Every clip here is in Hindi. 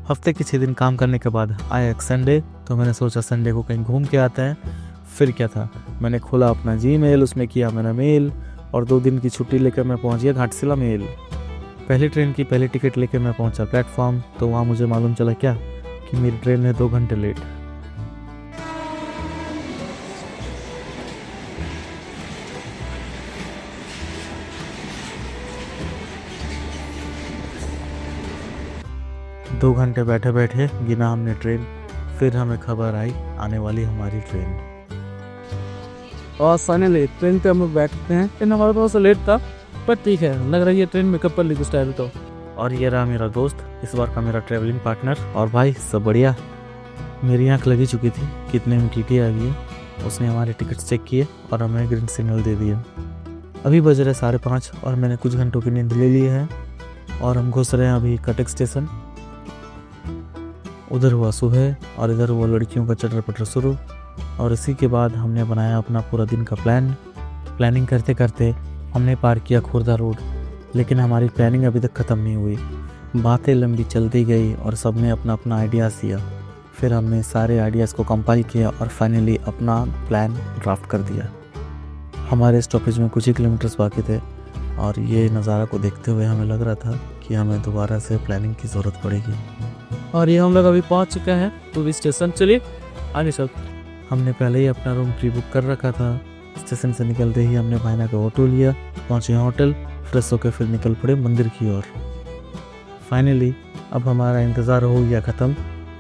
हफ्ते के 6 दिन काम करने के बाद आया एक संडे, तो मैंने सोचा संडे को कहीं घूम के आते हैं। फिर क्या था, मैंने खोला अपना जीमेल, उसमें किया मेरा मेल और 2 दिन की छुट्टी लेकर मैं पहुंच गया घाटशिला मेल। पहली ट्रेन की पहली टिकट लेकर मैं पहुंचा प्लेटफॉर्म, तो वहाँ मुझे मालूम चला क्या कि मेरी ट्रेन है 2 घंटे लेट। दो घंटे बैठे बैठे गिना हमने ट्रेन, फिर हमें खबर आई आने वाली हमारी ट्रेन। और फाइनली ट्रेन पे हम बैठते हैं। ट्रेन हमारा थोड़ा सा लेट था, पर ठीक है, लग रहा है ये ट्रेन मेकअप कर ली कुछ टाइम तो। और ये रहा मेरा दोस्त, इस बार का मेरा ट्रैवलिंग पार्टनर। और भाई सब बढ़िया। मेरी आँख लगी चुकी थी कितने में टीटी आ गई है। उसने हमारे टिकट चेक किए और हमें ग्रीन सिग्नल दे दिया। अभी बज रहे 5:30 और मैंने कुछ घंटों की नींद ले ली है और हम घुस रहे हैं अभी कटक स्टेशन। उधर हुआ सुबह और इधर हुआ लड़कियों का चटर पटर शुरू। और इसी के बाद हमने बनाया अपना पूरा दिन का प्लानिंग करते करते हमने पार किया खुर्दा रोड। लेकिन हमारी प्लानिंग अभी तक ख़त्म नहीं हुई, बातें लंबी चलती गई और सब ने अपना अपना आइडियाज़ दिया। फिर हमने सारे आइडियाज़ को कंपाइल किया और फाइनली अपना प्लान ड्राफ्ट कर दिया। हमारे स्टॉपेज में कुछ ही किलोमीटर्स बाकी थे और ये नज़ारा को देखते हुए हमें लग रहा था कि हमें दोबारा से प्लानिंग की ज़रूरत पड़ेगी। और ये हम लोग अभी पहुंच चुके हैं टूरिस्ट स्टेशन। चलिए आगे सब। हमने पहले ही अपना रूम प्री बुक कर रखा था। स्टेशन से निकलते ही हमने भाईना का ऑटो लिया, पहुंचे होटल, फ्रेश होकर फिर निकल पड़े मंदिर की ओर। फाइनली अब हमारा इंतज़ार हो गया ख़त्म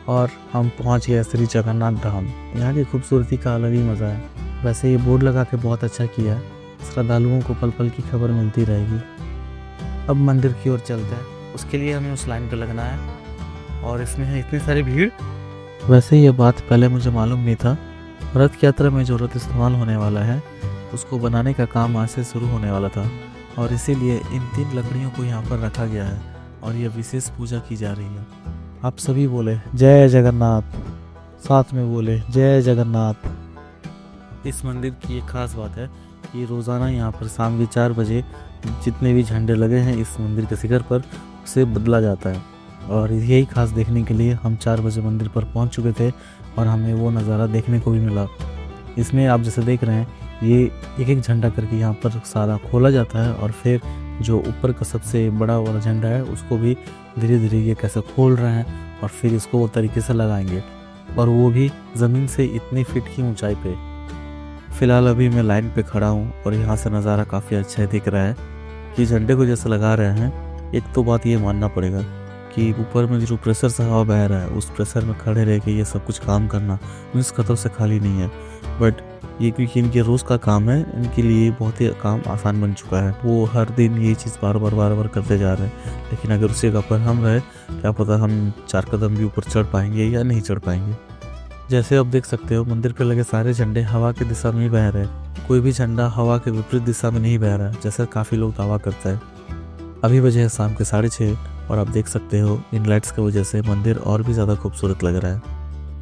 और हम पहुंच गए श्री जगन्नाथ धाम। यहाँ की खूबसूरती का अलग ही मज़ा है। वैसे ये बोर्ड लगा के बहुत अच्छा किया है, श्रद्धालुओं को पल पल की खबर मिलती रहेगी। अब मंदिर की ओर चलते हैं, उसके लिए हमें उस लाइन पर लगना है और इसमें है इतनी सारी भीड़। वैसे ये बात पहले मुझे मालूम नहीं था। रथ यात्रा में जो रथ इस्तेमाल होने वाला है उसको बनाने का काम आज से शुरू होने वाला था और इसीलिए इन 3 लकड़ियों को यहाँ पर रखा गया है और ये विशेष पूजा की जा रही है। आप सभी बोले जय जगन्नाथ, साथ में बोले जय जगन्नाथ। इस मंदिर की एक खास बात है कि रोज़ाना यहाँ पर शाम के 4 बजे जितने भी झंडे लगे हैं इस मंदिर के शिखर पर उसे बदला जाता है। और यही खास देखने के लिए हम 4 बजे मंदिर पर पहुंच चुके थे और हमें वो नज़ारा देखने को भी मिला। इसमें आप जैसे देख रहे हैं ये एक एक झंडा करके यहाँ पर सारा खोला जाता है और फिर जो ऊपर का सबसे बड़ा वाला झंडा है उसको भी धीरे धीरे ये कैसे खोल रहे हैं और फिर इसको वो तरीके से लगाएंगे और वो भी ज़मीन से इतनी फीट की ऊंचाई पे। फ़िलहाल अभी मैं लाइन पे खड़ा हूँ और यहाँ से नज़ारा काफ़ी अच्छा दिख रहा है कि झंडे को जैसे लगा रहे हैं। एक तो बात ये मानना पड़ेगा कि ऊपर में जो प्रेशर से हवा बह रहा है उस प्रेशर में खड़े रह के ये सब कुछ काम करना मीन्स खतरों से खाली नहीं है। बट ये क्योंकि इनके रोज़ का काम है, इनके लिए बहुत ही काम आसान बन चुका है। वो हर दिन ये चीज़ बार बार करते जा रहे हैं। लेकिन अगर उसी जगह पर हम रहे, क्या पता हम 4 कदम भी ऊपर चढ़ पाएंगे या नहीं चढ़ पाएंगे। जैसे अब देख सकते हो मंदिर पर लगे सारे झंडे हवा की दिशा में ही बह रहे हैं। कोई भी झंडा हवा के विपरीत दिशा में नहीं बह रहा है जैसे काफ़ी लोग दावा करते हैं। अभी बजे है शाम के 6:30 और आप देख सकते हो इन लाइट्स की वजह से मंदिर और भी ज़्यादा खूबसूरत लग रहा है।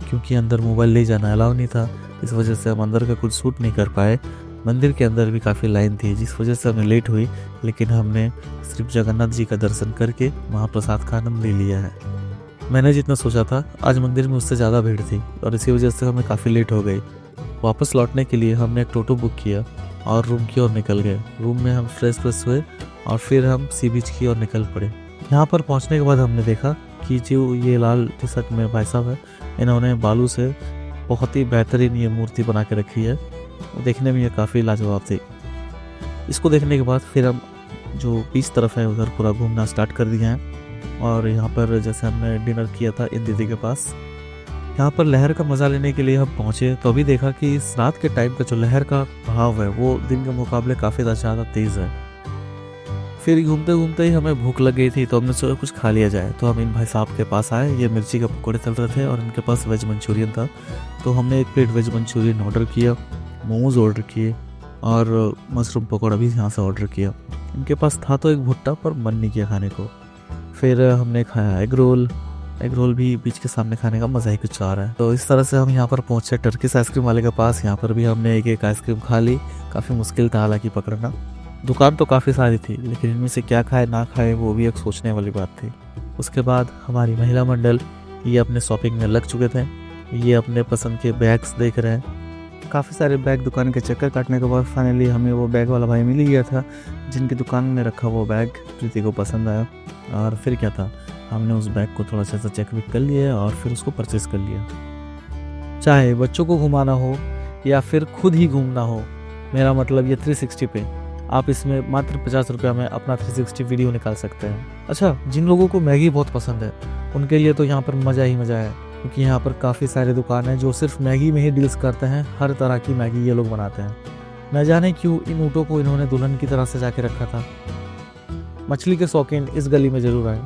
क्योंकि अंदर मोबाइल ले जाना अलाउ नहीं था, इस वजह से हम अंदर का कुछ शूट नहीं कर पाए। मंदिर के अंदर भी काफ़ी लाइन थी जिस वजह से हमें लेट हुई, लेकिन हमने सिर्फ जगन्नाथ जी का दर्शन करके महाप्रसाद का आनंद ले लिया है। मैंने जितना सोचा था आज मंदिर में उससे ज़्यादा भीड़ थी और इसी वजह से हमें काफ़ी लेट हो गई। वापस लौटने के लिए हमने एक टोटो बुक किया और रूम की ओर निकल गए। रूम में हम फ्रेश हुए और फिर हम सी बीच की ओर निकल पड़े। यहाँ पर पहुँचने के बाद हमने देखा कि जो ये लाल टी शर्ट में भाई साहब है, इन्होंने बालू से बहुत ही बेहतरीन ये मूर्ति बना के रखी है। देखने में ये काफ़ी लाजवाब थी। इसको देखने के बाद फिर हम जो बीच तरफ है उधर पूरा घूमना स्टार्ट कर दिया है। और यहाँ पर जैसे हमने डिनर किया था इन दीदी के पास, यहाँ पर लहर का मज़ा लेने के लिए हम पहुँचे तो अभी देखा कि इस रात के टाइम का जो लहर का भाव है वो दिन के मुकाबले काफ़ी ज़्यादा तेज़ है। फिर घूमते घूमते ही हमें भूख लग गई थी तो हमने सोचा कुछ खा लिया जाए। तो हम इन भाई साहब के पास आए, ये मिर्ची के पकौड़े चल रहे थे और इनके पास वेज मंचूरियन था। तो हमने 1 प्लेट वेज मंचूरियन ऑर्डर किया, मोमोज़ ऑर्डर किए और मशरूम पकौड़ा भी यहाँ से ऑर्डर किया। इनके पास था तो एक भुट्टा पर मन नहीं किया खाने को। फिर हमने खाया एग रोल भी बीच के सामने खाने का मज़ा ही कुछ आ रहा है। तो इस तरह से हम यहाँ पर पहुँचे टर्किश आइसक्रीम वाले के पास। यहाँ पर भी हमने एक आइसक्रीम खा ली। काफ़ी मुश्किल था हालांकि पकड़ना, दुकान तो काफ़ी सारी थी लेकिन इनमें से क्या खाए ना खाए वो भी एक सोचने वाली बात थी। उसके बाद हमारी महिला मंडल ये अपने शॉपिंग में लग चुके थे। ये अपने पसंद के बैग्स देख रहे हैं। काफ़ी सारे बैग दुकान के चक्कर काटने के बाद फाइनली हमें वो बैग वाला भाई मिल ही गया था जिनकी दुकान में रखा वो बैग प्रीति को पसंद आया। और फिर क्या था, हमने उस बैग को थोड़ा सा चेक भी कर लिया और फिर उसको परचेस कर लिया। चाहे बच्चों को घुमाना हो या फिर खुद ही घूमना हो, मेरा मतलब ये 360 पे आप इसमें मात्र 50 रुपये में अपना 360 वीडियो निकाल सकते हैं। अच्छा, जिन लोगों को मैगी बहुत पसंद है उनके लिए तो यहाँ पर मज़ा ही मज़ा है, क्योंकि यहाँ पर काफ़ी सारे दुकान हैं जो सिर्फ मैगी में ही डील्स करते हैं। हर तरह की मैगी ये लोग बनाते हैं। न जाने क्यों इन ऊँटों को इन्होंने दुल्हन की तरह सजा के रखा था। मछली के शौकीन इस गली में ज़रूर आए।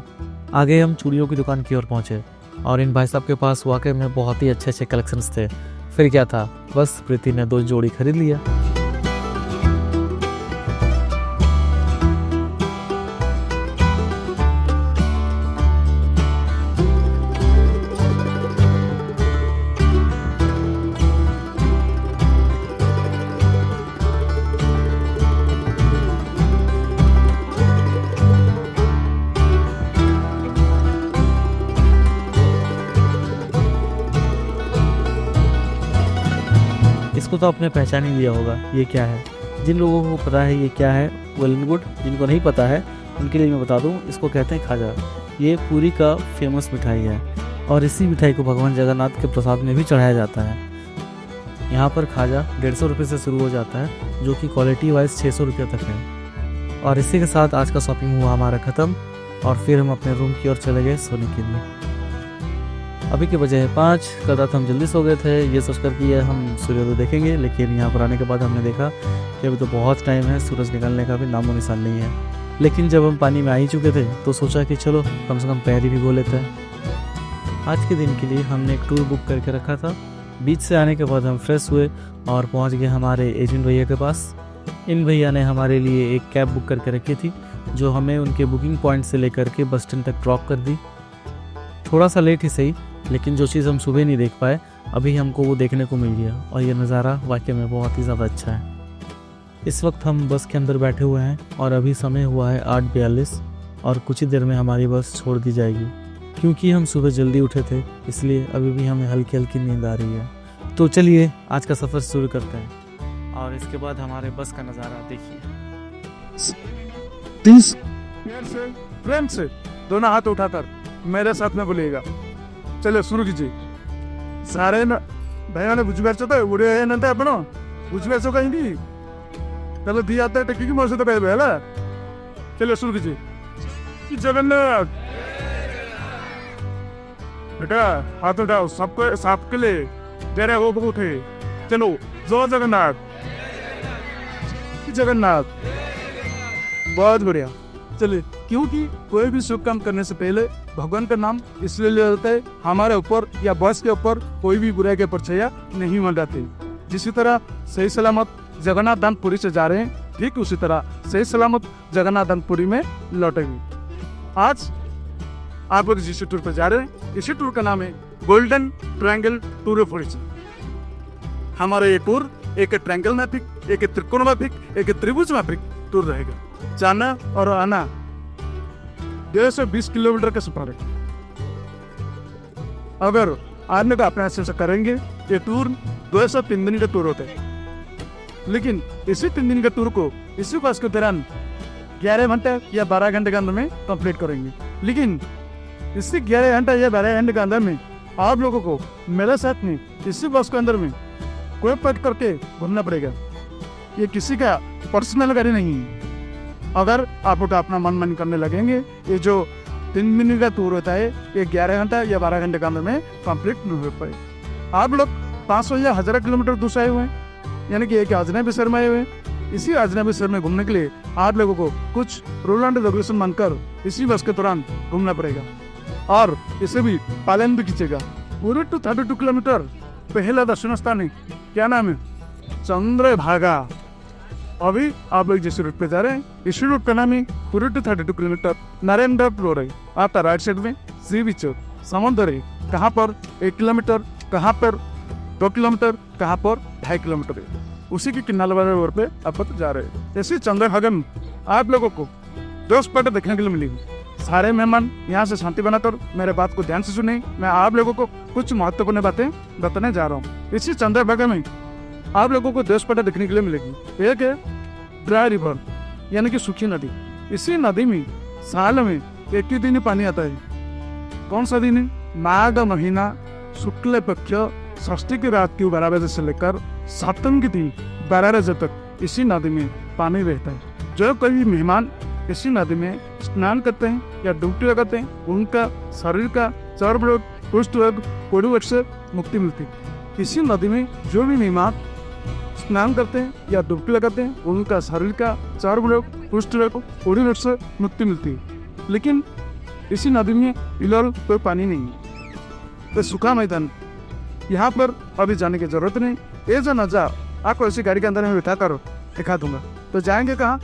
आगे हम चूड़ियों की दुकान की ओर पहुँचे और इन भाई साहब के पास वाकई में बहुत ही अच्छे अच्छे कलेक्शंस थे। फिर क्या था, बस प्रीति ने 2 जोड़ी खरीद लिया। इसको तो आपने पहचान ही लिया होगा, ये क्या है। जिन लोगों को पता है ये क्या है वेल एंड गुड, जिनको नहीं पता है उनके लिए मैं बता दूं, इसको कहते हैं खाजा। ये पूरी का फेमस मिठाई है और इसी मिठाई को भगवान जगन्नाथ के प्रसाद में भी चढ़ाया जाता है। यहाँ पर खाजा 150 रुपये से शुरू हो जाता है, जो कि क्वालिटी वाइज 600 रुपये तक है। और इसी के साथ आज का शॉपिंग हुआ हमारा ख़त्म और फिर हम अपने रूम की ओर चले गए सोने के लिए। अभी के बजे है 5। कल रात हम जल्दी सो गए थे ये सोचकर कि हम सूर्योदय देखेंगे, लेकिन यहाँ पर आने के बाद हमने देखा कि अभी तो बहुत टाइम है, सूरज निकलने का भी नामो निशान नहीं है। लेकिन जब हम पानी में आ ही चुके थे तो सोचा कि चलो कम से कम पैर ही भिगो लेते हैं। आज के दिन के लिए हमने एक टूर बुक करके रखा था। बीच से आने के बाद हम फ्रेश हुए और पहुँच गए हमारे एजेंट भैया के पास। इन भैया ने हमारे लिए एक कैब बुक करके रखी थी, जो हमें उनके बुकिंग पॉइंट से लेकर के बस स्टैंड तक ड्रॉप कर दी। थोड़ा सा लेट ही सही, लेकिन जो चीज़ हम सुबह नहीं देख पाए अभी हमको वो देखने को मिल गया और ये नज़ारा वाकई में बहुत ही ज़्यादा अच्छा है। इस वक्त हम बस के अंदर बैठे हुए हैं और अभी समय हुआ है 8:42 और कुछ ही देर में हमारी बस छोड़ दी जाएगी। क्योंकि हम सुबह जल्दी उठे थे इसलिए अभी भी हमें हल्की हल्की नींद आ रही है। तो चलिए आज का सफ़र शुरू करते हैं और इसके बाद हमारे बस का नज़ारा देखिए। 30 प्रेम से दोनों हाथ उठाकर मेरे साथ में बोलिएगा। चलो शुरू कीजिए। सारे न भैया ने बुझपार तो उड़े नंतर आपण बुझपार कहीं चलो दी आता है की मोर सहित है। चलो शुरू कीजिए। जगन्नाथ बेटा हाथ उठाओ, सबको सबके लिए तेरे वो उठे। चलो जो जगन्नाथ जगन्नाथ। बहुत बढ़िया। चलिए, क्योंकि कोई भी शुभ काम करने से पहले भगवान का नाम इसलिए लिया जाता है हमारे ऊपर या बस के ऊपर कोई भी बुराई के परछाया नहीं मंडराती। जिसी तरह सही सलामत जगन्नाथ धामपुरी से जा रहे हैं, ठीक उसी तरह सही सलामत जगन्नाथ धामपुरी में लौटेंगे। आज आप लोग जिस टूर पर जा रहे हैं, इसी टूर का नाम है गोल्डन ट्रायंगल टूर ऑफ। हमारा ये टूर एक ट्रायंगल मैपिक, एक त्रिकोण मैपिक, एक त्रिभुज मैपिक टूर रहेगा। जाना और आना 120 किलोमीटर का सफर है। अगर आने का अपने हिसाब से करेंगे ये टूर 2 से 3 दिन का टूर होता है, लेकिन इसी 3 दिन के टूर को इसी बस के दौरान 11 घंटे या 12 घंटे के अंदर में कंप्लीट करेंगे। लेकिन इसी 11 घंटे या 12 घंटे के अंदर में आप लोगों को मेरे साथ में इसी बस के अंदर में कोई पट करके घूमना पड़ेगा। ये किसी का पर्सनल गाड़ी नहीं है। अगर आप लोग अपना मन करने लगेंगे, ये जो 3 दिन का टूर होता है ये 11 घंटा या 12 घंटे के अंदर में कंप्लीट नहीं हो पाए। आप लोग 500 या 1000 किलोमीटर दूर आए हुए हैं, यानी कि एक अजनबी शहर में आए हुए हैं। इसी अजनबी शहर में घूमने के लिए आप लोगों को कुछ रूल एंड रेगुलेशन मानकर इसी बस के दौरान घूमना पड़ेगा और इसे भी पालन भी कीजिएगा। 32 किलोमीटर पहला दर्शन स्थान है, क्या नाम है? चंद्रभागा। अभी आप लोग जिस रूट पे जा रहे हैं इसी रूट का नाम है 32 किलोमीटर नारायण रोड है। आपका राइट साइड में सी बीच समुद्र है। कहाँ पर 1 किलोमीटर, कहाँ पर 2 किलोमीटर, कहाँ पर 2.5 किलोमीटर है। उसी के किनारे वाले रोड पे आप जा रहे हैं। ऐसे चंद्रभागा में आप लोगों को 2 स्पॉट देखने के लिए मिलेगी। सारे मेहमान यहाँ से शांति बनाकर मेरे बात को ध्यान से सुने। मैं आप लोगों को कुछ महत्वपूर्ण बातें बताने जा रहा हूँ। इसी चंद्रभागा में आप लोगों को 10 पटा देखने के लिए मिलेगी। एक है ड्राई रिवर यानी कि सूखी नदी। इसी नदी में साल में एक ही दिन ही पानी आता है। कौन सा दिन है? माघ महीना शुक्ल पक्ष षष्ठी की रात की 12 बजे से लेकर सप्तमी के दिन 12 बजे तक इसी नदी में पानी रहता है। जो कोई मेहमान इसी नदी में स्नान करते हैं या डुबकी लगाते हैं उनका शरीर का चर्म रोग, कुष्ठ रोग, कोढ़ी रोग से मुक्ति मिलती है। इसी नदी में जो भी मेहमान स्नान करते हैं या डुबकी लगाते हैं उनका शरीर का चर्म रोग, कुष्ठ रोग, कोढ़ी रोग से मुक्ति मिलती है। लेकिन इसी नदी में इधर कोई पानी नहीं है, तो सूखा मैदान। यहाँ पर अभी जाने की जरूरत नहीं। ये जो नजारा आपको इसी गाड़ी के अंदर में बिठा कर दिखा दूंगा। तो जाएंगे कहाँ?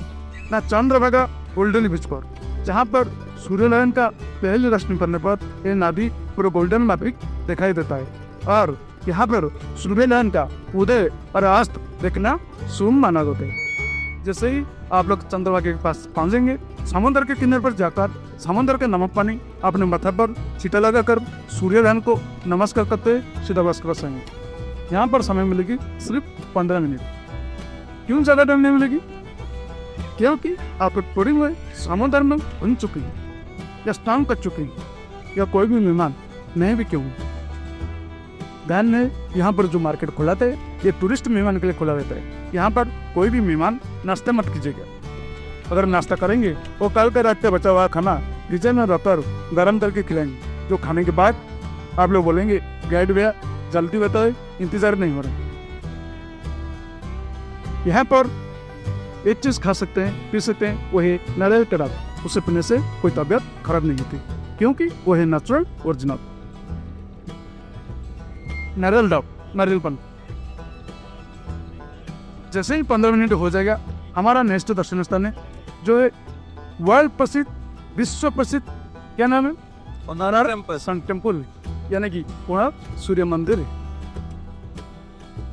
ना चंद्रभागा गोल्डन बीच पर, जहाँ पर सूर्योदय का पहली रोशनी पड़ने पर ये नदी पूरा गोल्डन माफिक दिखाई देता है। और यहाँ पर सूर्योदय का उदय और अस्त देखना शुभ माना जाता है। जैसे ही आप लोग चंद्रभागा के पास पहुंचेंगे, समुद्र के किनारे पर जाकर समुद्र के नमक पानी अपने माथा पर छींटा लगाकर सूर्योदय को नमस्कार करते सीधा बस कर सकेंगे। यहाँ पर समय मिलेगी सिर्फ 15 मिनट। क्यों ज़्यादा टाइम नहीं मिलेगी? क्योंकि आप पूरी हुए समुद्र में घूम चुके हैं या स्नान कर चुके हैं या कोई भी मेहमान नहीं भी क्यों। ध्यान ने यहाँ पर जो मार्केट खुला था ये टूरिस्ट मेहमान के लिए खुला रहता है। यहाँ पर कोई भी मेहमान नाश्ता मत कीजिएगा। अगर नाश्ता करेंगे वो कल के रात का बचा हुआ खाना किचन में रखकर गर्म करके खिलाएंगे। जो खाने के बाद आप लोग बोलेंगे गाइड भैया जल्दी बताओ, इंतजार नहीं हो रहा। यहाँ पर एक चीज खा सकते हैं, पी सकते हैं, वो है नारियल टड़ाप। उसे पीने से कोई तबीयत खराब नहीं होती क्योंकि वो है नेचुरल ओरिजिनल नारियल डब, नारियल पानी। जैसे ही 15 मिनट हो जाएगा हमारा नेक्स्ट दर्शन स्थान है जो है वर्ल्ड प्रसिद्ध, विश्व प्रसिद्ध, क्या नाम है? कोणार्क सन टेम्पल यानी कि कोणार्क सूर्य मंदिर है।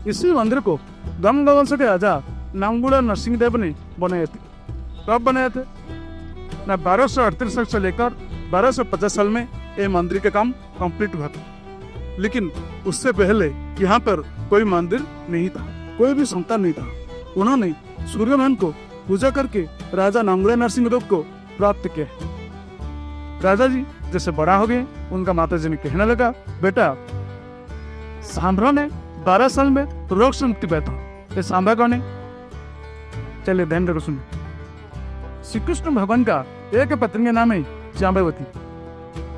इसी मंदिर को गंगवंश के राजा नांगुड़ा नरसिंह देव ने बनाए थे। कब बनाए थे? ना 1238 से लेकर 1250 साल में ये मंदिर का काम कंप्लीट हुआ था। लेकिन उससे पहले यहाँ पर कोई मंदिर नहीं था, कोई भी संतान नहीं था। उन्होंने सूर्यनारायण को पूजा करके राजा नांगुड़ा नरसिंह देव को प्राप्त किया। राजा जी जैसे बड़ा हो गए उनका माता जी ने कहने लगा, बेटा सांभा ने 12 साल में रोग से मुक्ति पाया था। ये सांभा कौन है? चलिए ध्यान रखो, सुन। श्री कृष्ण भगवान का एक पत्नी का नाम है जाम्बवती।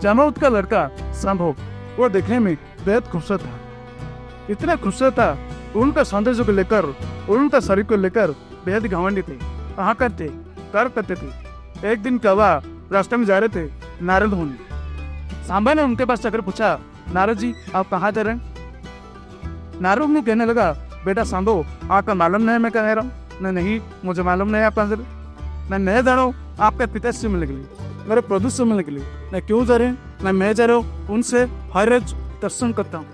जाम्बवती का लड़का संभव वो देखने में बेहद खूबसूरत था। इतना खूबसूरत था उनका सौंदर्य को लेकर, उनका शरीर को लेकर बेहद घमंडी थे, अहंकार थे, गर्व करते थे। एक दिन कौवा रास्ते में जा रहे थे नारद मुनि। सांबा ने उनके पास जाकर पूछा, नारद जी आप कहाँ जा रहे हैं? नारद ने कहने लगा, बेटा सांबो आपका मालूम नहीं मैं कह रहा हूँ? नहीं मुझे मालूम नहीं आप कहाँ जा रहे। मैं नहीं जा रहा हूँ आपके पिताजी से मिलने के लिए, मेरे प्रभु से मिलने के लिए। मैं क्यों जा रहे हैं? मैं जा रहा हूँ उनसे हर रोज दर्शन करता हूँ,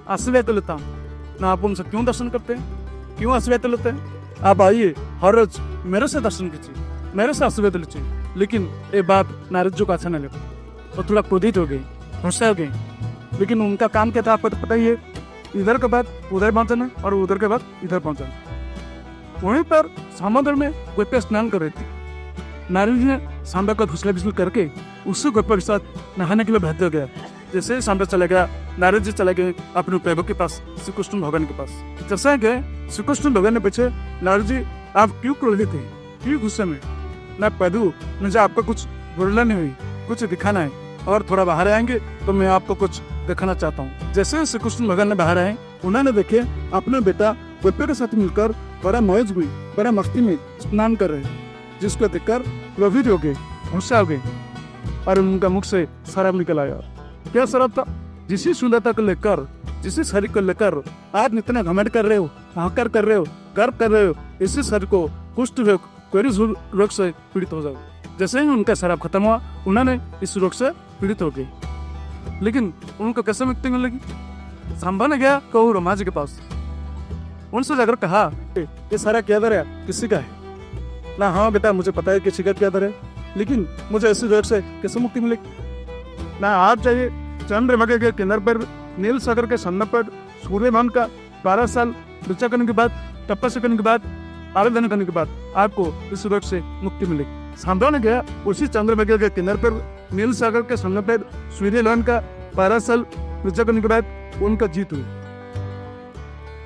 आशीर्वाद लेता हूँ। ना आप उनसे क्यों दर्शन करते हैं, क्यों आशीर्वाद लेते हैं? आप आइए हर रोज मेरे से दर्शन कीजिए, मेरे से आशीर्वाद लीजिए। लेकिन ये बात नारद जी को अच्छा नहीं लगा, वो थोड़ा क्रोधित हो गई, गुस्सा हो गई। लेकिन उनका काम क्या था आपको तो पता ही है, इधर के बाद उधर पहुंचना और उधर के बाद इधर पहुंचना। वहीं पर समुद्र में गोपियां स्नान कर रही थी। नारद जी ने सांबा का घुसला बिस्ल करके उससे गोपियों के साथ नहाने के लिए भेज दिया गया। जैसे सांबा चला गया, नारद जी चले गए अपने प्रभु के पास, श्री कृष्ण भगवान के पास। जैसे गए श्री कृष्ण भगवान ने पूछे, नारद जी आप क्यों क्रोधित थे, क्यों गुस्से में? ना प्रभु मुझे आपको कुछ बोलना नहीं हुई, कुछ दिखाना है और थोड़ा बाहर आएंगे तो मैं आपको कुछ दिखाना चाहता हूँ। जैसे श्री कृष्ण भगवान ने बाहर आए, उन्होंने देखे अपने बेटा गोपियों के साथ मिलकर बड़ा मौज हुई, बड़ा मस्ती में स्नान कर रहे हैं, जिसको देखकर प्रभावित हो गए, गुस्सा हो गए और उनका मुख से शराब निकल आया। क्या शराब था? जिसी सुंदरता को लेकर, जिसी शरीर को लेकर आज इतना घमंड कर रहे हो, अहंकार कर रहे हो, गर्व कर रहे हो, इसी शरीर को कुष्ठ रोग, कोई रोग से पीड़ित हो जाओ। जैसे ही उनका शराब खत्म हुआ, उन्होंने इस रोग से पीड़ित हो गए। लेकिन उनको कैसे मुक्ति मिलेगी? सांबा ने गया कहू रमा जी के पास, उनसे जाकर कहा, ये सारा क्या दर है, किसी का है? ना हाँ बेटा मुझे पता है किसी का क्या दर है। लेकिन मुझे इस रोग से कैसे मुक्ति मिलेगी? ना आप चाहिए चंद्रभागा के किनारे पर नील सागर के सन्ना पर सूर्यमान का 12 साल ऋचा करने के बाद, तपस्या करने के बाद, आराधना करने के बाद आपको इस रोग से मुक्ति मिलेगी। सांभा ने गया उसी चंद्रभागा के किनारे पर नील सागर के सन्ना पर सूर्यमान का 12 साल ऋचा करने के बाद उनका जीत हुई।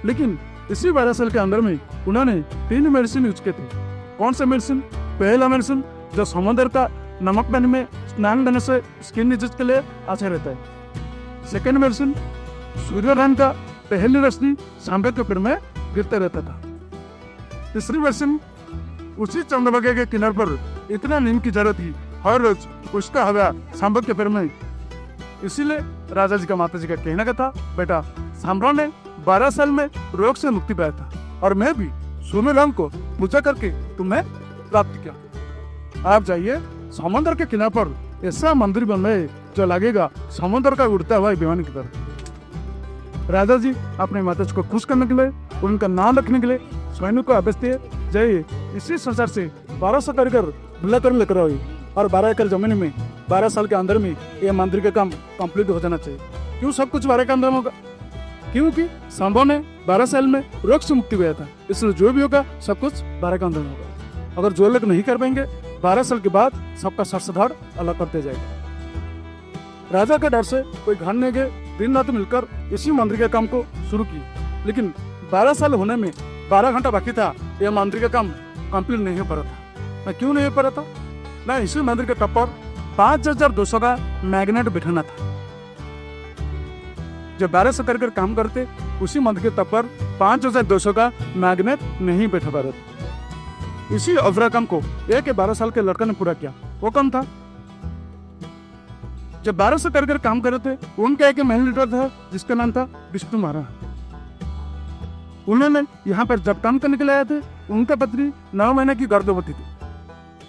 लेकिन इसी 12 साल के अंदर में उन्होंने 3 मेडिसिन यूज किए थे। कौन से मेडिसिन? पहला मेडिसिन जो समुद्र का नमक पानी में स्नान लेने से स्किन डिजीज के लिए अच्छा रहता है। सेकेंड मेडिसिन सूर्यग्रहण का पहली रोशनी सांभे के पेड़ में गिरते रहता था। तीसरी मेडिसिन उसी चंद्रभागा के किनारे पर इतना नीम की जरूरत थी, हर रोज उसका हवा सांभे के पेड़ में। इसीलिए राजा जी का माता जी का कहना का था, बेटा सांभा ने 12 साल में रोग से मुक्ति पाया था और मैं भी सूर्यग्रहण को पूजा करके तुम्हें प्राप्त किया। आप जाइए समुद्र के किनारे पर ऐसा मंदिर बनवाए जो लगेगा समुद्र का उड़ता हुआ विमान की तरह। राजा जी अपने माता जी को खुश करने के लिए, उनका नाम रखने के लिए सैनिक को आदेश दिए, जाइए इसी संसार से 1200 कारीगर बुला कर लेकर आओ और 12 एकड़ जमीन में 12 साल के अंदर में ये मंदिर का काम कंप्लीट हो जाना चाहिए। क्यों सब कुछ 12 के अंदर होगा? क्योंकि सांभा ने 12 साल में रोग से मुक्ति पाया था, इसलिए जो भी होगा सब कुछ 12 के अंदर होगा। अगर जो लोग नहीं कर पाएंगे 12 साल के बाद सबका सर से धड़ अलग करते जाएगा। राजा के डर से कोई घर नहीं गए, दिन रात मिलकर इसी मंदिर के काम को शुरू की। लेकिन 12 साल होने में 12 घंटा बाकी था, यह मंदिर का काम कंप्लीट नहीं हो पा रहा था। मैं क्यों नहीं हो पा रहा था? मैं इसी मंदिर के टप पर 5200 का मैग्नेट बिठाना था। जब 1200 कर काम करते उसी मंदिर के टप पर 5200 का मैग्नेट नहीं बैठा पा रहा था। इसी अवरा काम को 12 साल के लड़का ने पूरा किया। वो कम था। जब 1200 कर काम कर रहे थे, उनका एक महल लीडर था जिसका नाम था विष्णु महाराज। उन्होंने यहाँ पर जब काम करने के लिए आए थे, उनका पत्नी 9 महीने की गर्भवती थी।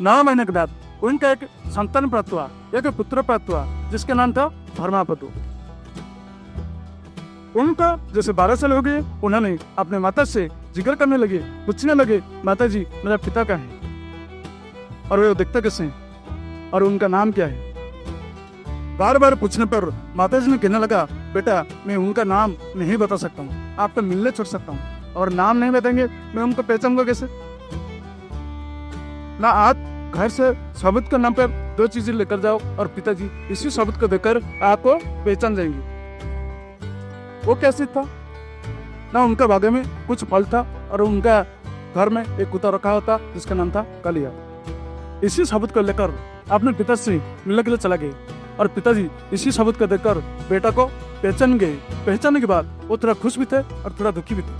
9 महीने के बाद उनका एक संतान प्राप्त हुआ, एक पुत्र प्राप्त हुआ जिसका नाम था धर्मापतु। उनका जैसे 12 साल हो गए, उन्होंने अपने माता से जिक्र करने लगे, पूछने लगे, माता जी मेरा पिता कहाँ है और वे दिखता कैसे हैं और उनका नाम क्या है? बार बार पूछने पर माता जी ने कहने लगा, बेटा मैं उनका नाम नहीं बता सकता हूँ, आपको मिलने छोड़ सकता हूँ, और नाम नहीं बताएंगे मैं उनको पहचानूंगा कैसे? ना आप घर से साबित के नाम पर 2 चीजें लेकर जाओ और पिताजी इसी साबित को देकर आपको पहचान जाएंगे। वो कैसे था? ना उनका बागे में कुछ फल था और उनका घर में एक कुत्ता रखा होता जिसका नाम था कालिया। इसी साबित को लेकर अपने पिता से मिलने के लिए चला गए और पिताजी इसी साबित को देखकर बेटा को पहचान गए। पहचानने के बाद वो थोड़ा खुश भी थे और थोड़ा दुखी भी थे।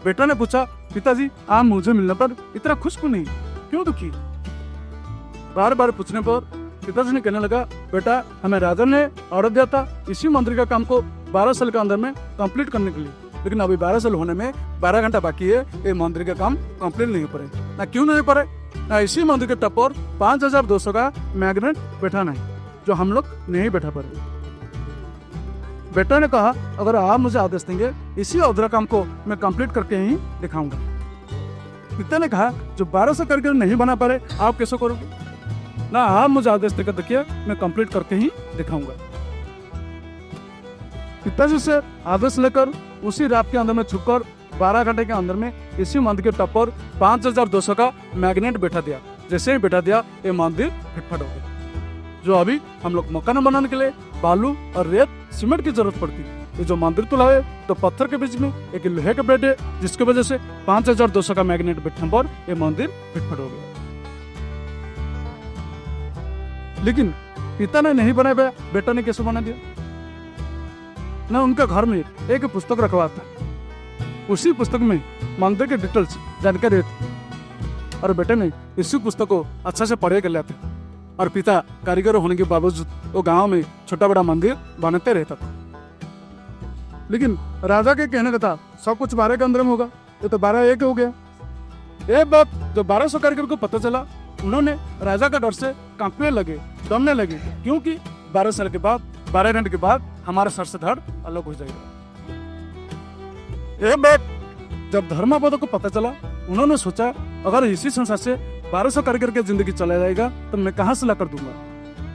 बेटा ने पूछा, पिताजी आप मुझे मिलने पर इतना खुश क्यों नहीं, क्यों दुखी? बार बार पूछने पर पिताजी ने कहने लगा, बेटा हमें राजा ने ऑर्डर दिया था इसी मंदिर का काम को 12 साल के अंदर में कंप्लीट करने के लिए, लेकिन अभी 12 साल होने में 12 घंटा बाकी है, ये मंदिर का काम कंप्लीट नहीं हो पा रहे। ना क्यों नहीं हो पा रहे? ना इसी मंदिर के टप पर 5200 का मैग्नेट बैठाना है जो हम लोग नहीं बैठा पा रहे। बेटा ने कहा, अगर आप मुझे आदेश देंगे इसी अधूरा काम को मैं कंप्लीट करके ही दिखाऊंगा। पिता ने कहा, जो 1200 करके नहीं बना पा रहे आप कैसे करोगे? ना आप मुझे आदेश देकर देखिए, मैं कंप्लीट करके ही दिखाऊंगा। पिताजी से आदेश लेकर उसी रात के अंदर में छुपकर 12 घंटे के अंदर में इसी मंदिर के टप पर 5200 का मैग्नेट बैठा दिया। जैसे ही बैठा दिया ये मंदिर फिटफट हो गया। जो अभी हम लोग मकान बनाने के लिए बालू और रेत सीमेंट की जरूरत पड़ती है, ये जो मंदिर तुला है तो पत्थर के बीच में एक लोहे का बेड है, जिसकी वजह से 5200 का मैग्नेट बैठने पर ये मंदिर फिटफट हो गया। लेकिन पिता ने नहीं बनाया, बेटा ने कैसे बना दिया? ना उनका घर में एक पुस्तक रखा हुआ था, उसी पुस्तक में मंदिर के डिटेल्स जानकारी थी और बेटे ने इसी पुस्तक को अच्छा से पढ़े कर लिया था। और पिता कारीगर होने के बावजूद वो गांव में छोटा बड़ा मंदिर बनाते रहता था। लेकिन राजा के कहने का था सब कुछ 12 के अंदर में होगा, ये तो 12 एक हो गया। एक बात जो 1200 कारीगर को पता चला, उन्होंने राजा का डर से कांपने लगे, दमने लगे, क्योंकि 12 साल के बाद 12 घंटे के बाद हमारे सर से धड़ अलग हो जाएगा। एक बात जब धर्मापद को पता चला, उन्होंने सोचा अगर इसी संसार से 1200 कर करके जिंदगी चला जाएगा तो मैं कहाँ से ला कर दूंगा।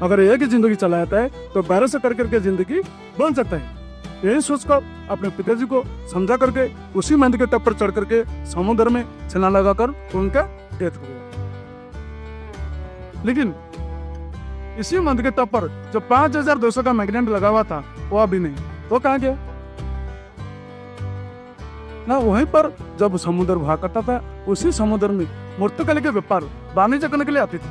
अगर एक ही जिंदगी चला जाता है तो 1200 कर करके जिंदगी बन सकता है। यही सोचकर अपने पिताजी को समझा करके उसी मंदिर के टप पर चढ़ करके समुद्र में छलांग लगाकर उनका डेथ हो गया। लेकिन इसी मंदिर के टप पर जो 5200 का मैग्नेट लगा हुआ था वो अभी नहीं, वो कहाँ गया ना। वहीं पर जब समुद्र हुआ करता था उसी समुद्र में मूर्तिकला के व्यापार वाणिज्य करने के लिए आते थे।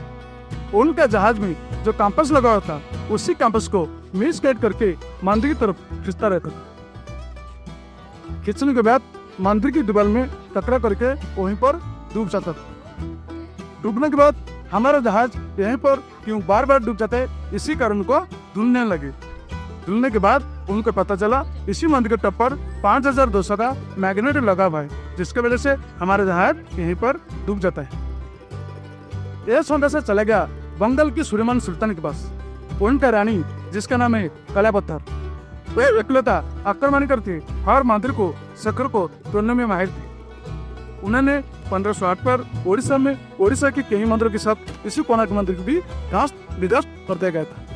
उनका जहाज में जो कैंपस लगा हुआ था उसी कैंपस को मिस करके मंदिर की तरफ खींचता रहता था। खींचने के बाद मंदिर की दीवार में टकरा करके वहीं पर डूब जाता था। डूबने के बाद हमारा जहाज यहीं पर क्यों बार बार डूब जाता है, इसी कारण को ढूंढने लगे। ढूंढने के बाद उनको पता चला इसी मंदिर के टप पर 5200 का मैग्नेट लगा हुआ है, जिसके वजह से हमारा जहाज यहीं पर डूब जाता है। यह संदेशा चला गया बंगाल की सुलेमान सुल्तान के पास। उनका रानी जिसका नाम है कलापत्थर, वे एकलौता आक्रमण करके हर मंदिर को शक्कर को तोड़ने में माहिर थे। उन्होंने 1508 पर ओडिशा के कई मंदिरों के साथ इसी कोणार्क मंदिर को भी ध्वस्त विध्वस्त कर दिया गया था।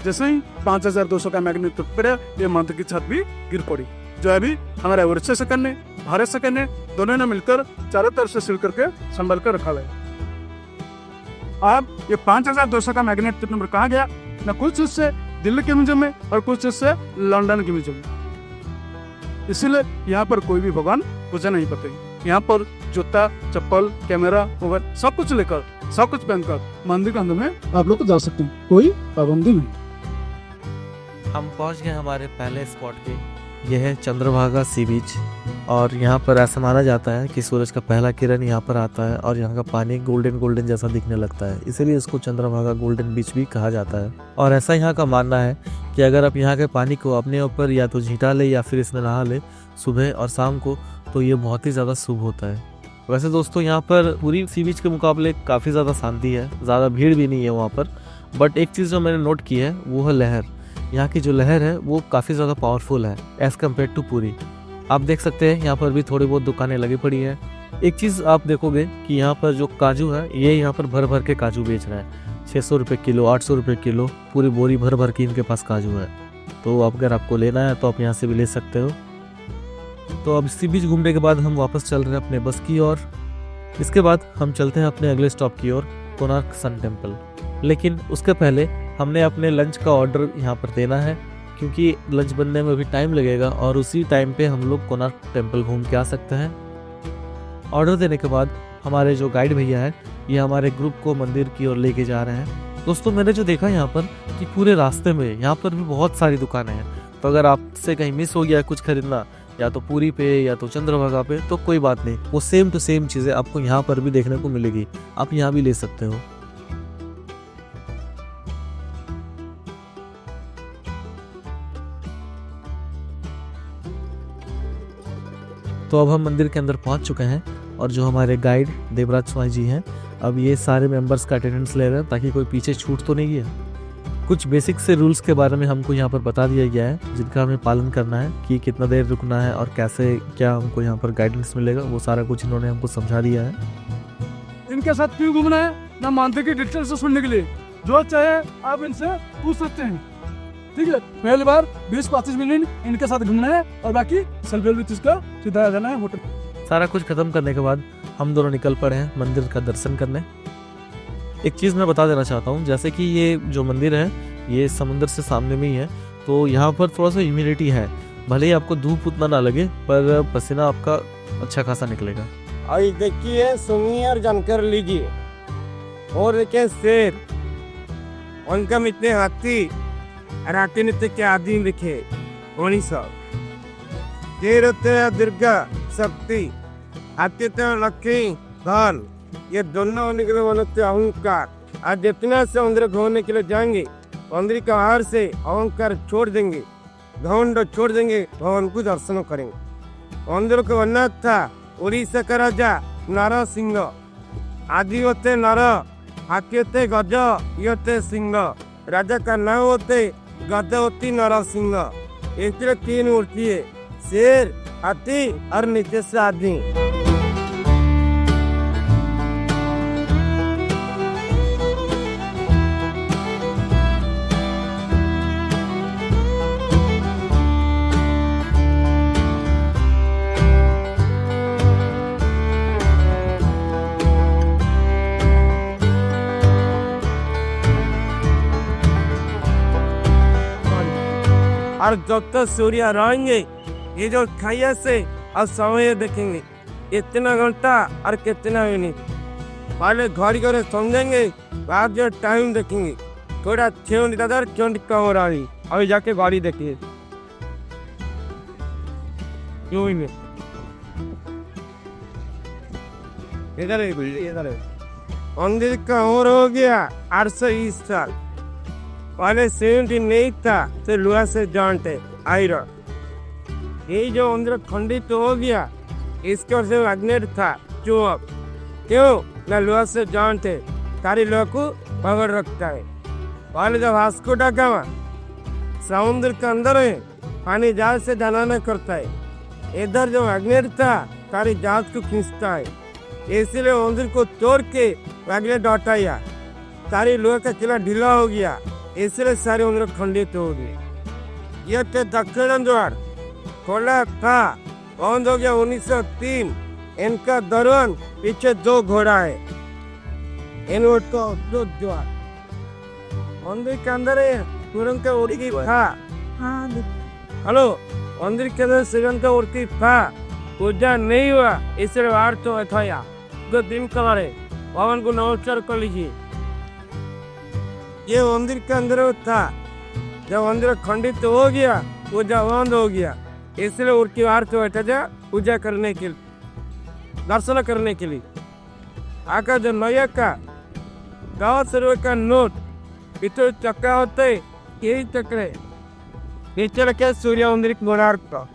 जैसे ही 5200 का मैग्नेट टूट पड़ा, ये मंदिर की छत भी गिर पड़ी, जो अभी हमारे ओडिशा सरकार ने भारत सरकार ने दोनों ने मिलकर चारों तरफ से सील करके संभाल कर रखा है। अब ये 5200 का मैग्नेट टूटने पर कहाँ गया ना, कुछ उससे दिल्ली के म्यूजियम में और कुछ उससे लंदन के म्यूजियम में। इसीलिए यहाँ पर कोई भी भगवान पूजा नहीं करते। यहाँ पर जूता, चप्पल, कैमरा, मोबाइल सब कुछ लेकर, सब कुछ पहनकर मंदिर के अंदर में आप लोग जा सकते हैं, कोई पाबंदी नहीं। हम पहुंच गए हमारे पहले स्पॉट पे। यह है चंद्रभागा सी बीच, और यहाँ पर ऐसा माना जाता है कि सूरज का पहला किरण यहाँ पर आता है और यहाँ का पानी गोल्डन जैसा दिखने लगता है, इसीलिए इसको चंद्रभागा गोल्डन बीच भी कहा जाता है। और ऐसा यहाँ का मानना है कि अगर आप यहाँ के पानी को अपने ऊपर या तो झींटा ले या फिर इसमें नहा ले सुबह और शाम को, तो ये बहुत ही ज़्यादा शुभ होता है। वैसे दोस्तों यहाँ पर पूरी सी बीच के मुकाबले काफ़ी ज़्यादा शांति है, ज़्यादा भीड़ भी नहीं है वहाँ पर। बट एक चीज़ जो मैंने नोट की है वो है लहर। यहाँ की जो लहर है वो काफ़ी ज़्यादा पावरफुल है एज़ कम्पेयर टू पूरी। आप देख सकते हैं यहाँ पर भी थोड़ी बहुत दुकानें लगी पड़ी हैं। एक चीज़ आप देखोगे कि यहाँ पर जो काजू है ये यहाँ पर भर भर के काजू बेच रहा है। 600 रुपये किलो, 800 रुपये किलो, पूरी बोरी भर भर के इनके पास काजू है। तो अगर आपको लेना है तो आप यहाँ से भी ले सकते हो। तो अब सी बीच घूमने के बाद हम वापस चल रहे हैं अपने बस की ओर। इसके बाद हम चलते हैं अपने अगले स्टॉप की ओर, कोणार्क सन टेम्पल। लेकिन उसके पहले हमने अपने लंच का ऑर्डर यहाँ पर देना है, क्योंकि लंच बनने में भी टाइम लगेगा और उसी टाइम पे हम लोग कोणार्क टेम्पल घूम के आ सकते हैं। ऑर्डर देने के बाद हमारे जो गाइड भैया है ये हमारे ग्रुप को मंदिर की ओर लेके जा रहे हैं। दोस्तों मैंने जो देखा यहाँ पर कि पूरे रास्ते में यहाँ पर भी बहुत सारी दुकानें हैं, तो अगर आपसे कहीं मिस हो गया कुछ खरीदना, या तो पूरी पे या तो चंद्रभागा पे, तो कोई बात नहीं, वो सेम टू सेम चीज़ें आपको यहाँ पर भी देखने को मिलेगी, आप यहाँ भी ले सकते हो। तो अब हम मंदिर के अंदर पहुँच चुके हैं और जो हमारे गाइड देवराज स्वामी जी हैं, अब ये सारे मेंबर्स का अटेंडेंस ले रहे हैं ताकि कोई पीछे छूट तो नहीं है। कुछ बेसिक से रूल्स के बारे में हमको यहाँ पर बता दिया गया है, जिनका हमें पालन करना है कि कितना देर रुकना है और कैसे क्या हमको यहाँ पर गाइडेंस मिलेगा, वो सारा कुछ इन्होंने हमको समझा दिया है। इनके साथ क्यों घूमना है ना, मंदिर की डिटेल्स सुनने के लिए जो चाहे आप इनसे पूछ सकते हैं, ठीक है। पहली बार 20-25 मिनट इनके साथ घूमना है और बाकी सेल्फ का सीधा जाना है होटल। सारा कुछ खत्म करने के बाद हम दोनों निकल पड़े हैं मंदिर का दर्शन करने। एक चीज़ मैं बता देना चाहता हूँ, जैसे कि ये जो मंदिर है ये समुद्र से सामने में ही है, तो यहाँ पर थोड़ा सा ह्यूमिडिटी है। भले ही आपको धूप उतना ना लगे पर पसीना आपका अच्छा खासा निकलेगा। और देखिए, सुनिए और जानकर लीजिए। और देखिए शेर, उनका मितने हाथी राती नृत्य के आदि लिखे वही सब। शेर होते हैं दुर्गा शक्ति, हाथी तो लक्ष्मी धन, ये दोनों होने के लिए बनते अहंकार। आज जितना से मंदिर घूमने के लिए जाएंगे, मंदिर का हार से अहंकार छोड़ देंगे, घमंड छोड़ देंगे, भगवान को दर्शन करेंगे। मंदिर को बनना था उड़ीसा का राजा नर सिंह। आदि होते नर, हाथी होते गज, ये होते सिंह। राजा का नाम होते गजवती नर सिंह। इसलिए 3 मूर्ति है, शेर, हाथी और नीचे से आदमी। और जब तक सूर्य रहेंगे ये जो खाइया से और समय देखेंगे कितना घंटा और कितना मिनट। पहले घड़ी करे समझेंगे, बाद जो टाइम देखेंगे थोड़ा 6 मिनट अदर क्यों कम हो रहा है। अभी जाके गाड़ी देखिए क्यों ही नहीं। इधर है इधर है। मंदिर का उम्र हो गया 820 साल। पहले 70 नहीं था तो लोहा से जानते आयरन। ये जो मंदिर खंडित तो हो गया इसके और से मैग्नेट था जो अब क्यों ना लोहा से जानते कारी लोहा को पकड़ रखता है। पहले जब वास्को डा गामा समुद्र के अंदर है पानी जहाज से ढलाना करता है। इधर जो मैग्नेट था कारी जहाज को खींचता है। इसलिए मंदिर को तोड़ के मैग्नेट हटाया। सारी लोहे का किला ढीला हो गया इसलिए सारे मंदिर खंडित हो गए। यह के दक्षिण द्वार खोला था बंद हो गया 1903। इनका दरवान पीछे 2 घोड़ा है। इन का दो द्वार मंदिर के अंदर है तुरंत का उड़की था। हेलो मंदिर के अंदर सिरन का उड़की था पूजा नहीं हुआ इसलिए बाहर तो अथाया जो दिन कलर है भगवान को नमस्कार कर लीजिए। ये मंदिर के अंदर था जब मंदिर खंडित हो गया पूजा बंद हो गया इसलिए उड़की बाहर तो बैठा जा पूजा करने के लिए दर्शन करने के लिए। आका जो नया का 10 रुपये का नोट इतना चक्का होता है यही चक्र नीचे रखे सूर्य मंदिर कोणार्क का।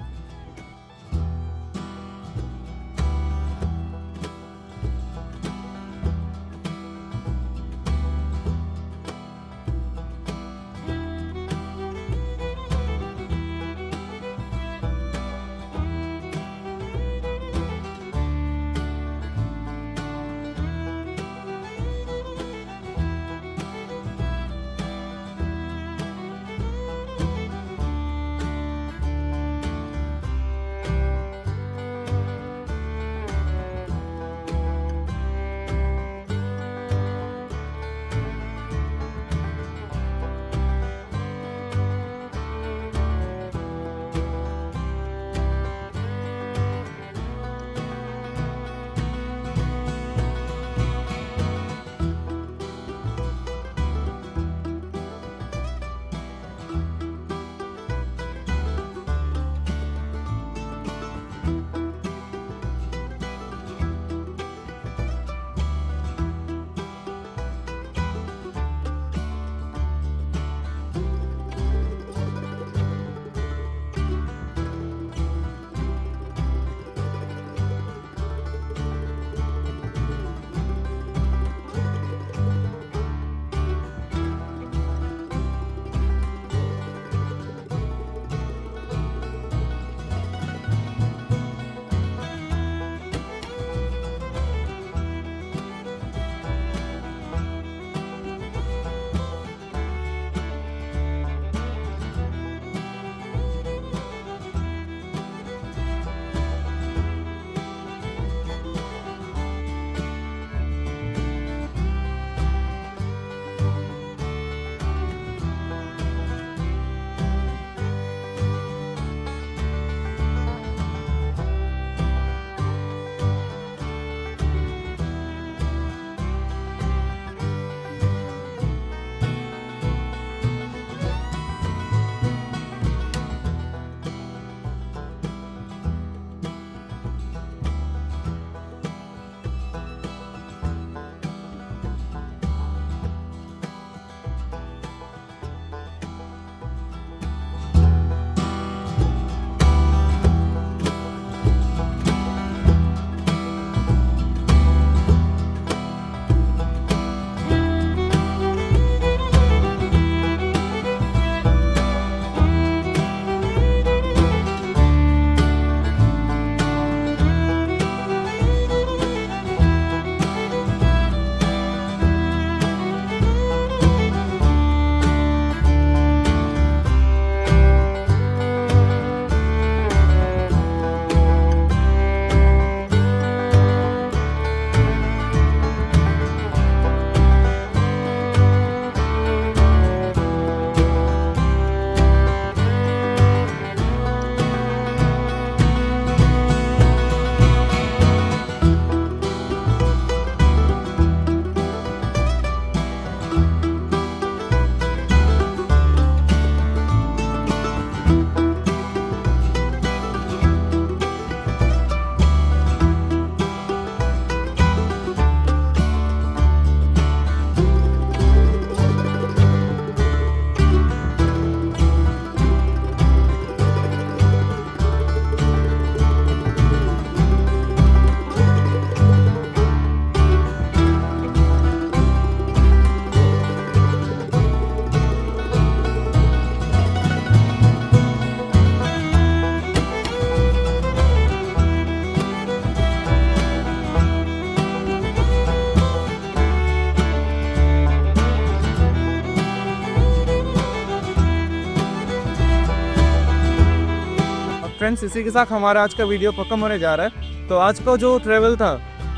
फ्रेंड्स, इसी के साथ हमारा आज का वीडियो खत्म होने जा रहा है। तो आज का जो ट्रेवल था,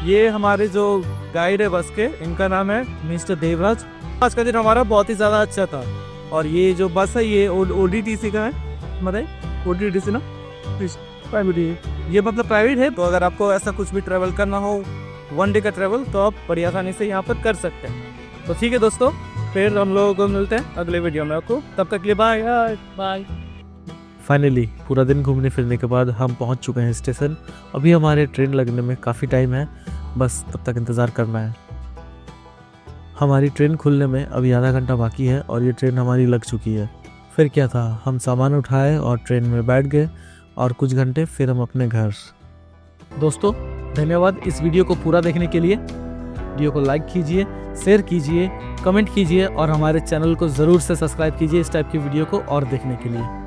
ये हमारे जो गाइड है बस के, इनका नाम है मिस्टर देवराज। आज का दिन हमारा बहुत ही ज़्यादा अच्छा था। और ये जो बस है ये ODTC का है, मतलब ODTC ना, प्राइवेट है ये, मतलब प्राइवेट है। तो अगर आपको ऐसा कुछ भी ट्रैवल करना हो, 1 डे का ट्रैवल, तो आप बड़ी आसानी से यहाँ पर कर सकते हैं। तो ठीक है दोस्तों, फिर हम लोगों को मिलते हैं अगले वीडियो में। आपको तब तक के लिए बाय बाय। फाइनली पूरा दिन घूमने फिरने के बाद हम पहुंच चुके हैं स्टेशन। अभी हमारे ट्रेन लगने में काफ़ी टाइम है, बस तब तक इंतज़ार करना है। हमारी ट्रेन खुलने में अभी आधा घंटा बाकी है और ये ट्रेन हमारी लग चुकी है। फिर क्या था, हम सामान उठाए और ट्रेन में बैठ गए और कुछ घंटे फिर हम अपने घर। दोस्तों धन्यवाद इस वीडियो को पूरा देखने के लिए। वीडियो को लाइक कीजिए, शेयर कीजिए, कमेंट कीजिए और हमारे चैनल को ज़रूर से सब्सक्राइब कीजिए इस टाइप की वीडियो को और देखने के लिए।